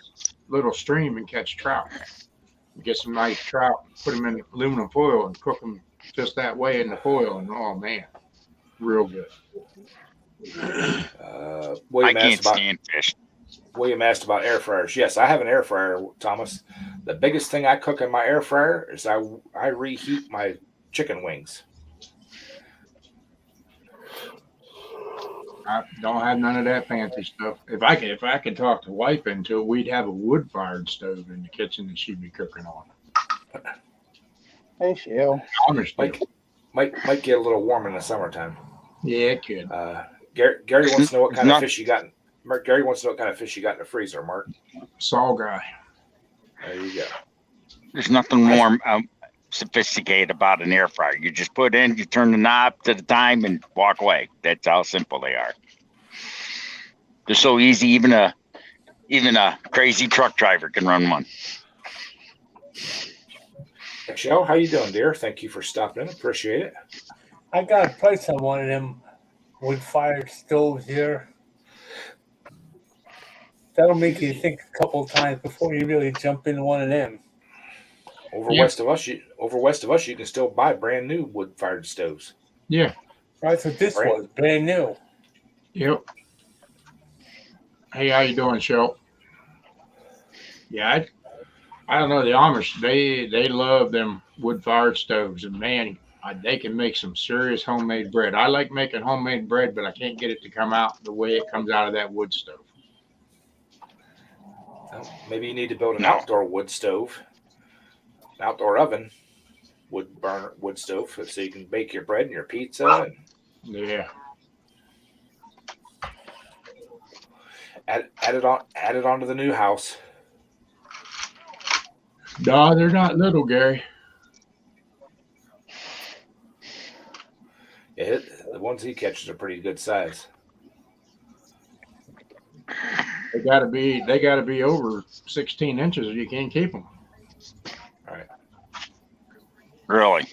little stream and catch trout. Get some nice trout, put them in aluminum foil and cook them just that way in the foil. And oh man, real good. I can't stand fish. William asked about air fryers. Yes, I have an air fryer, Thomas. The biggest thing I cook in my air fryer is I reheat my chicken wings. I don't have none of that fancy stuff. If I could talk the wife into it, we'd have a wood-fired stove in the kitchen that she'd be cooking on. Hey, Shell. Might get a little warm in the summertime. Yeah, it could. Gary wants to know what kind of fish you got. Mark, Gary wants to know what kind of fish you got in the freezer, Mark. Saw guy. There you go. There's nothing more sophisticated about an air fryer. You just put in, you turn the knob to the time, and walk away. That's how simple they are. They're so easy. Even a crazy truck driver can run one. Michelle, how you doing, dear? Thank you for stopping in. Appreciate it. I got a price on one of them wood-fired stoves here. That'll make you think a couple of times before you really jump into one of them. West of us, you can still buy brand new wood-fired stoves. Yeah. That's what this was, brand new. Yep. Hey, how you doing, Shel? Yeah, I don't know. The Amish, they love them wood-fired stoves, and man, they can make some serious homemade bread. I like making homemade bread, but I can't get it to come out the way it comes out of that wood stove. Well, maybe you need to build an outdoor wood stove, an outdoor oven, wood stove, so you can bake your bread and your pizza. Yeah. Add it onto the new house. No, they're not little, Gary. Yeah, the ones he catches are pretty good size. They gotta be over 16 inches or you can't keep them. All right. Really?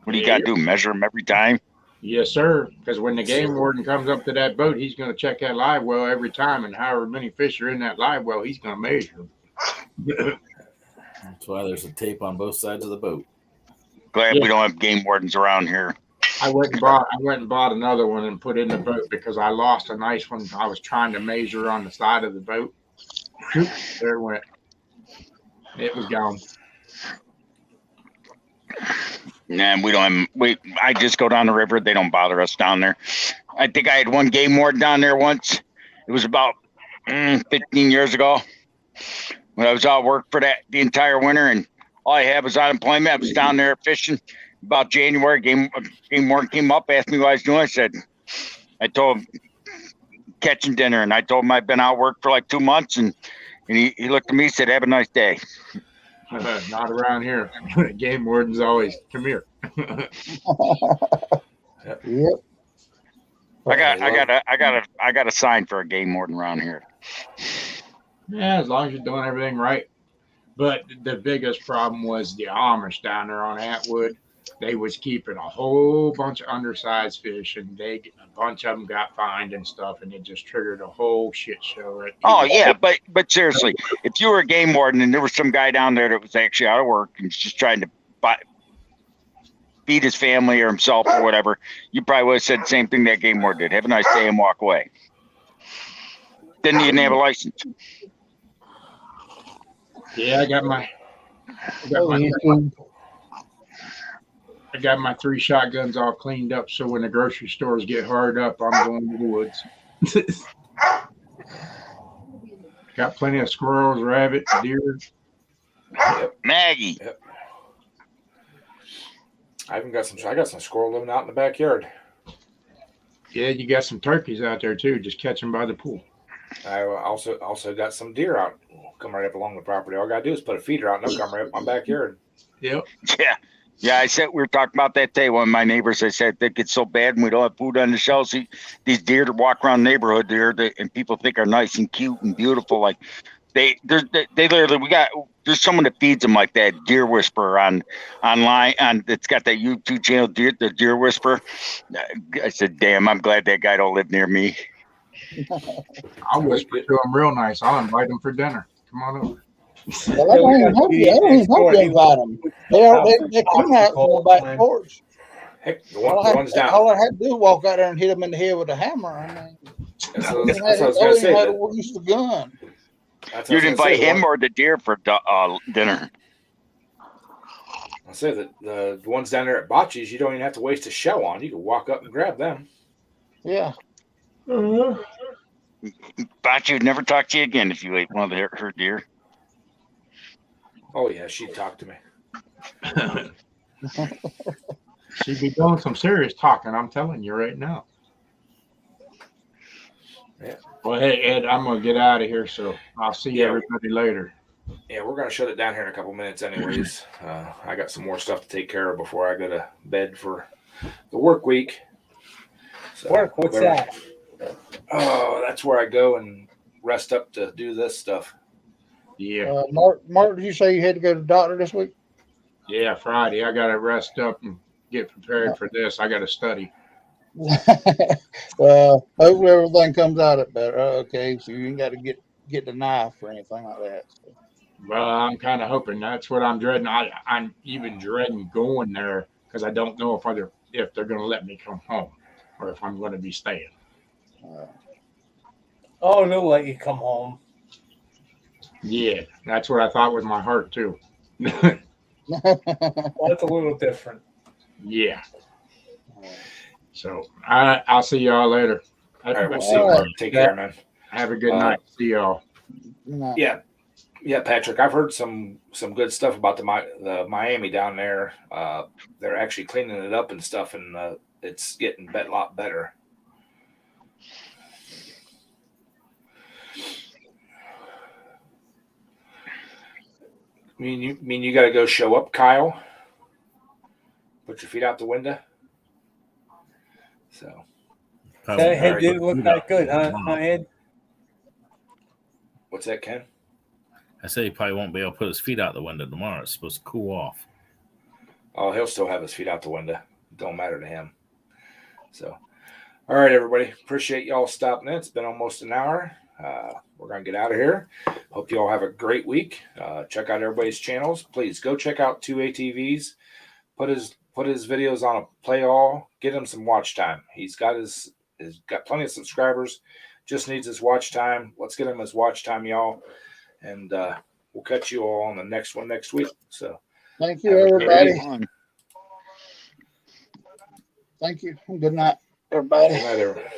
What do you got to do? Measure them every time? Yes, sir. Because when the game warden comes up to that boat, he's going to check that live well every time, and however many fish are in that live well, he's going to measure them. That's why there's a tape on both sides of the boat. Glad we don't have game wardens around here. I went and bought another one and put in the boat because I lost a nice one. I was trying to measure on the side of the boat. There it went. It was gone. And we don't have, I just go down the river. They don't bother us down there. I think I had one game warden down there once. It was about 15 years ago when I was out work for the entire winter, and all I had was unemployment. I was down there fishing. About January, game warden came up, asked me what I was doing. I told him catching dinner, and I told him I'd been out work for like 2 months, and he looked at me and said, "Have a nice day." Not around here. Game warden's always come here. Yep. I got a sign for a game warden around here. Yeah, as long as you're doing everything right. But the biggest problem was the Amish down there on Atwood. They was keeping a whole bunch of undersized fish, and a bunch of them got fined and stuff, and it just triggered a whole shit show. Oh yeah, but seriously, if you were a game warden and there was some guy down there that was actually out of work and just trying to feed his family or himself or whatever, you probably would have said the same thing that game warden did. Have a nice day and walk away. Didn't even have a license. Yeah, I got my 3 shotguns all cleaned up, so when the grocery stores get hard up, I'm going to the woods. Got plenty of squirrels, rabbits, deer. Maggie. Yep. I got some squirrel living out in the backyard. Yeah, you got some turkeys out there too. Just catch them by the pool. I also got some deer out. Come right up along the property. All I gotta do is put a feeder out and they'll come right up my backyard. Yep. Yeah. I said we were talking about that day. One of my neighbors, I said, it gets so bad and we don't have food on the shelves. These deer that walk around the neighborhood there, and people think are nice and cute and beautiful. Like they literally, there's someone that feeds them like that Deer Whisperer online, it's got that YouTube channel, the Deer Whisperer. I said, damn, I'm glad that guy don't live near me. I'll whisper to him real nice. I'll invite him for dinner. Come on over. Well, I don't even hope you invite them. They come out to the back porch. Heck, the one's down. All I had to do was walk out there and hit them in the head with a hammer. I mean, that's what I was going to say. Had to use the gun. You'd invite him or the deer for dinner. I say that the ones down there at Bocce's, you don't even have to waste a shell on. You can walk up and grab them. Yeah. Bocce would never talk to you again if you ate one of her deer. Oh yeah, she'd talk to me. She'd be doing some serious talking, I'm telling you right now. Yeah. Well, hey, Ed, I'm going to get out of here, so I'll see everybody later. Yeah, we're going to shut it down here in a couple minutes anyways. I got some more stuff to take care of before I go to bed for the work week. So, What's that? Oh, that's where I go and rest up to do this stuff. Yeah. Mark, did you say you had to go to the doctor this week? Yeah, Friday. I got to rest up and get prepared for this. I got to study. Well, hopefully everything comes out it better. Okay, so you ain't got to get the knife or anything like that. So. Well, I'm kind of hoping that's what I'm dreading. I'm even dreading going there because I don't know if they're going to let me come home or if I'm going to be staying. Oh, they'll let you come home. Yeah, that's what I thought with my heart too. Well, that's a little different. Yeah. So I'll see y'all later. All right, we'll see you. Right. Take care, man. Have a good night. See y'all. Yeah, Patrick. I've heard some good stuff about the Miami down there. They're actually cleaning it up and stuff, and it's getting a lot better. You got to go show up, Kyle? Put your feet out the window. So that head didn't look that good, huh, Ed? What's that, Ken? I say he probably won't be able to put his feet out the window tomorrow. It's supposed to cool off. Oh, he'll still have his feet out the window. Don't matter to him. So, all right, everybody. Appreciate y'all stopping in. It's been almost an hour. We're going to get out of here. Hope you all have a great week. Check out everybody's channels. Please go check out 2ATVs. Put his videos on a play all. Get him some watch time. He's got got plenty of subscribers. Just needs his watch time. Let's get him his watch time, y'all. And we'll catch you all on the next one next week. So thank you, everybody. Thank you. Good night, everybody. Good night, everyone.